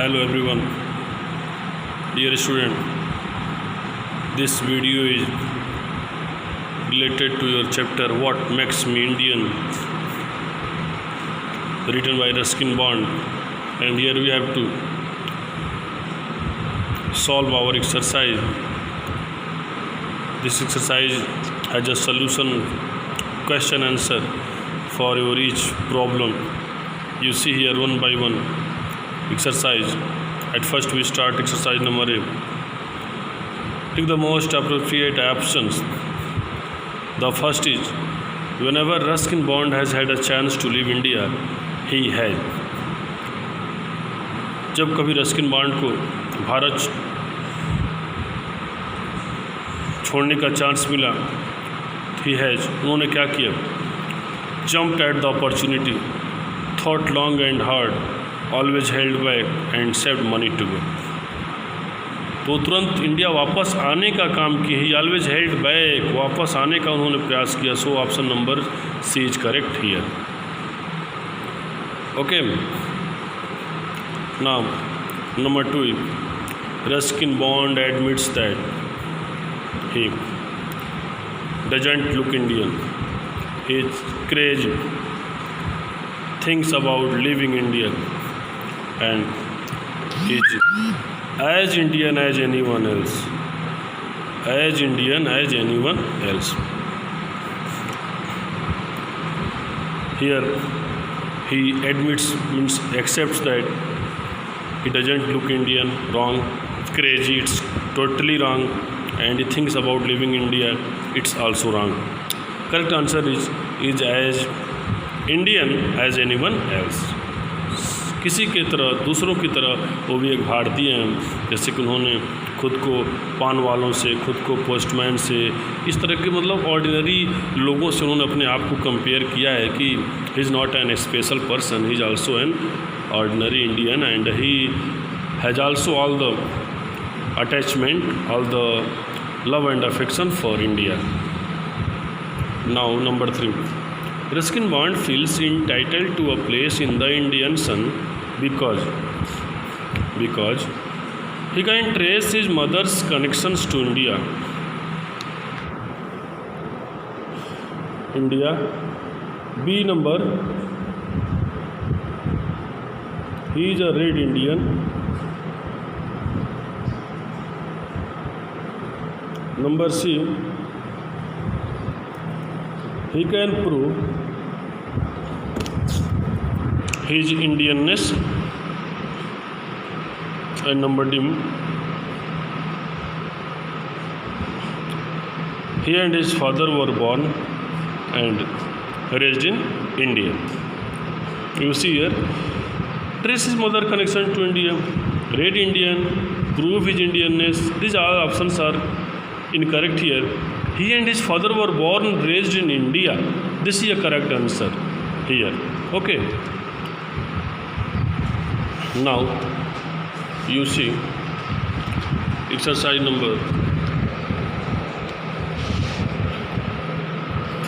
Hello everyone, dear student. This video is related to your chapter What Makes Me Indian, written by Ruskin Bond, and here we have to solve our exercise. This exercise has a solution, question answer for your each problem. You see here one by one exercise. At first we start exercise number A. Pick the most appropriate options. The first is, whenever Ruskin Bond has had a chance to leave India, he has. जब कभी Ruskin bond को भारत छोड़ने का chance मिला, he has, उन्होंने क्या किया? Jumped at the opportunity, thought long and hard, always held back and saved money to go. तो तुरंत इंडिया वापस आने का काम किया. ही ऑलवेज हेल्ड बैक, वापस आने का उन्होंने प्रयास किया. So option number C is correct here. Okay, now number 2, Ruskin Bond admits that he doesn't look Indian. He is crazy, thinks about leaving India and is as Indian as anyone else. As Indian as anyone else. Here he admits, means accepts that he doesn't look Indian. Wrong. Crazy, it's totally wrong. And he thinks about leaving India, it's also wrong. Correct answer is as Indian as anyone else. किसी के तरह, दूसरों की तरह वो भी एक भारतीय हैं. जैसे कि उन्होंने खुद को पान वालों से, खुद को पोस्टमैन से, इस तरह के मतलब ऑर्डिनरी लोगों से उन्होंने अपने आप को कंपेयर किया है कि he is not an special person, he is also an ordinary Indian and he has also all the attachment, all the love and affection for India. Now number 3, Ruskin Bond feels entitled to a place in the Indian sun because he can trace his mother's connections to India. B number, he is a red Indian. Number C, he can prove his Indianness. And number D, he and his father were born and raised in India. You see here, trace his mother connection to India, red Indian, prove his Indianness. These all options are incorrect here. He and his father were born and raised in India. This is a correct answer here. Okay. Now you see exercise number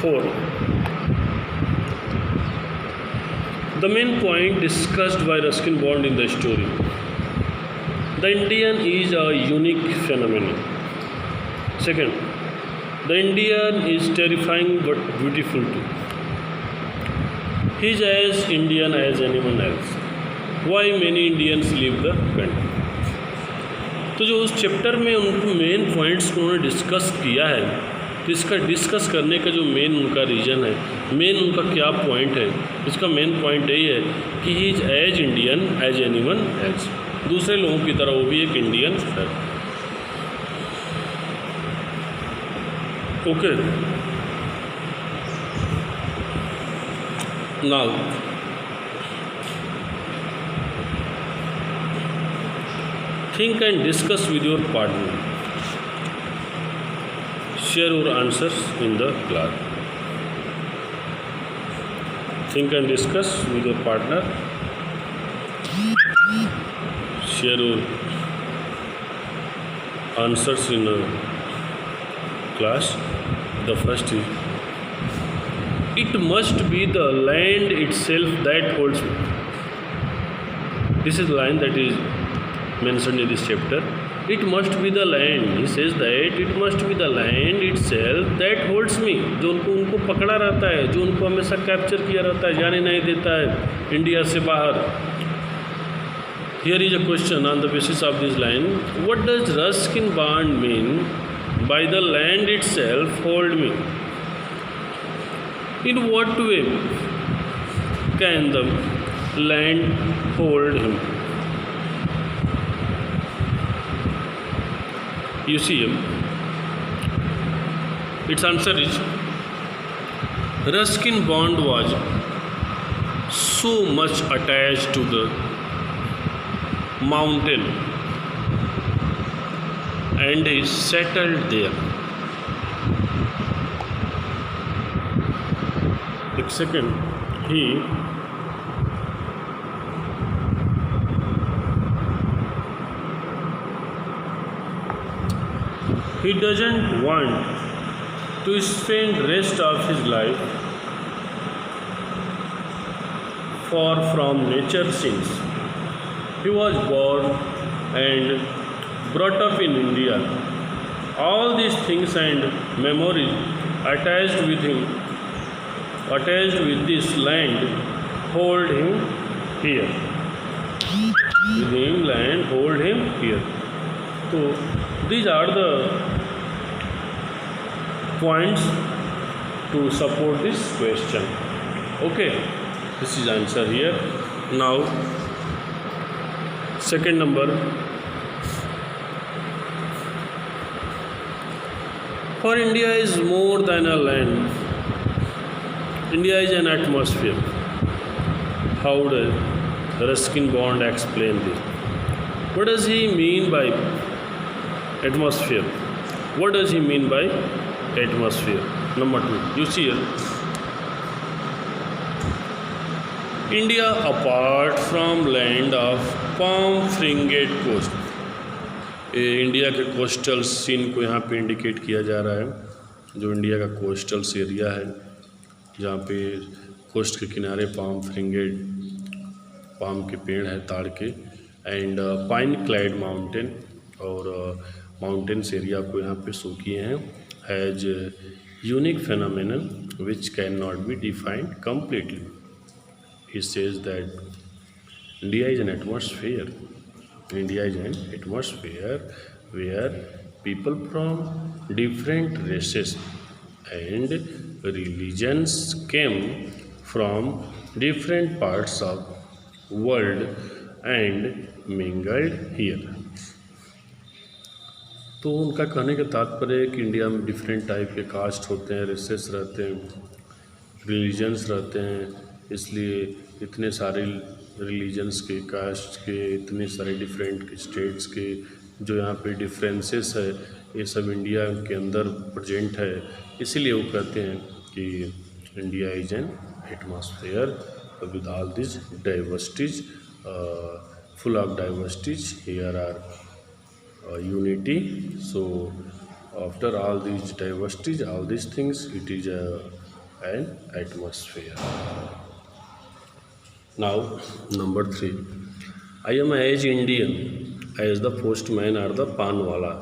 4. The main point discussed by Ruskin Bond in the story. The Indian is a unique phenomenon. Second, the Indian is terrifying but beautiful too. He is as Indian as anyone else. Why many Indians leave the country. तो जो उस chapter में उनको main points उन्होंने discuss किया है, तो इसका डिस्कस करने का जो मेन उनका रीज़न है, मेन उनका क्या पॉइंट है, इसका मेन पॉइंट यही है कि he is as Indian as anyone else. दूसरे लोगों की तरह वो भी एक इंडियन है. Okay, now think and discuss with your partner. Share your answers in the class. Think and discuss with your partner. Share your answers in the class. The first is, it must be the land itself that holds me. This is the line that is mentioned in this chapter. It must be the land. He says that it must be the land itself that holds me. जो उनको पकड़ा रहता है, जो उनको हमेशा capture किया रहता है, जाने नहीं देता है इंडिया से बाहर. Here is a question on the basis of this line. What does Ruskin Bond mean by the land itself hold me? In what way can the land hold him? You see, its answer is Ruskin Bond was so much attached to the mountain and he settled there. एक second, he doesn't want to spend rest of his life far from nature since he was born and brought up in India. All these things and memories attached with this land hold him here. With him land hold him here. So these are the points to support this question. Okay, this is answer here. Now second number, for India is more than a land. India is an atmosphere. How does Ruskin Bond explain this? What does he mean by atmosphere? What does he mean by atmosphere? Number 2, you see here, India apart from land of palm fringate coast. India के coastal scene को यहाँ पे indicate किया जा रहा है, जो India का कोस्टल्स एरिया है जहाँ पे कोस्ट के किनारे पाम फ्रिंगेट, पाम के पेड़ है ताड़ के, एंड पाइन क्लाइड माउंटेन और माउंटेन्स एरिया को यहाँ पे शो किए हैं has unique phenomenon which can not be defined completely. He says that India is an atmosphere. India is an atmosphere where people from different races and religions came from different parts of world and mingled here. तो उनका कहने का तात्पर्य है कि India में different type के cast होते हैं, रेसेस रहते हैं, रिलीजन्स रहते हैं, इसलिए इतने सारे रिलीजन्स के, कास्ट के, इतने सारे डिफरेंट स्टेट्स के जो यहाँ पे डिफरेंसेस है, ये सब इंडिया के अंदर प्रेजेंट है. इसीलिए वो कहते हैं कि India is an atmosphere with all this diversities, full of diversities. Here are unity. So after all this diversities, all this things, it is an atmosphere. Now number 3, I am as Indian as the postman or the panwala.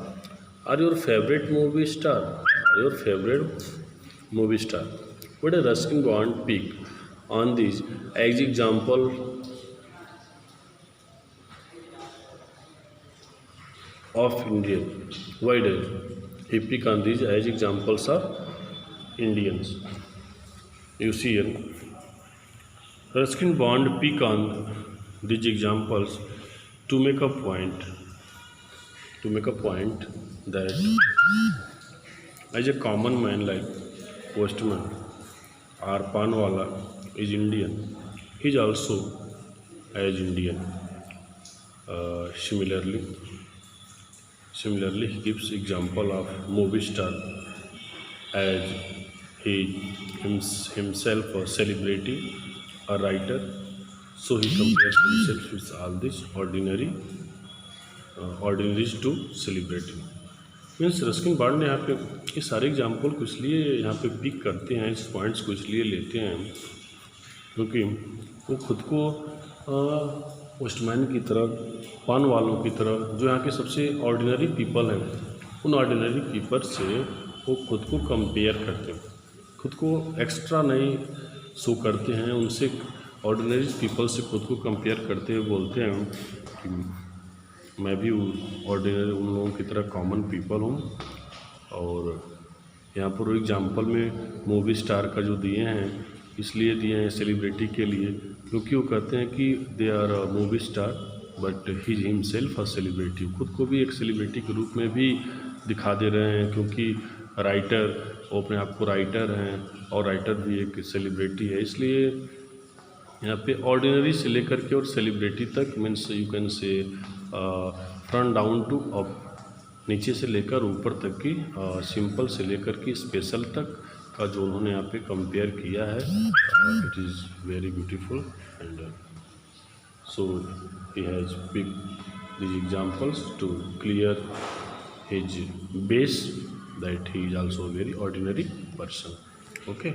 Are your favorite movie star? Are your favorite movie star? Would a Ruskin Bond pick on this as example of Indian? Why does he pick on these as examples of Indians? You see here, Ruskin Bond pick on these examples to make a point that as a common man like postman or panwala is Indian, he is also as Indian. Similarly he gives example of movie star as he himself a celebrity, a writer, so he compares himself with all these ordinaries to celebrity. Means Ruskin bond ने यहाँ पे ये सारे example को इसलिए यहाँ पे pick करते हैं, इस पॉइंट्स को इसलिए लेते हैं क्योंकि वो खुद को पोस्टमैन की तरह, पान वालों की तरह, जो यहाँ के सबसे ऑर्डिनरी पीपल हैं, उन ऑर्डिनरी पीपल से वो खुद को कंपेयर करते हैं, खुद को एक्स्ट्रा नहीं शो करते हैं। उनसे ऑर्डिनरी पीपल से खुद को कंपेयर करते हुए बोलते हैं कि मैं भी ऑर्डिनरी उन लोगों की तरह कॉमन पीपल हूँ। और यहाँ पर एग्जांपल में मूवी स्टार का जो दिए हैं, इसलिए दिए हैं सेलिब्रिटी के लिए, क्योंकि वो कहते हैं कि they are a movie star but he himself a celebrity. खुद को भी एक सेलिब्रिटी के रूप में भी दिखा दे रहे हैं, क्योंकि राइटर, वो अपने आप को राइटर हैं और राइटर भी एक सेलिब्रिटी है। इसलिए यहाँ पे ऑर्डिनरी से लेकर के और सेलिब्रिटी तक, means you can say front down to up, नीचे से लेकर ऊपर तक की, सिंपल से लेकर की स्पेशल तक का जो उन्होंने यहाँ पे कंपेयर किया है, it is very beautiful. And so he has pick these examples to clear his base that he is also a very ordinary person. Okay.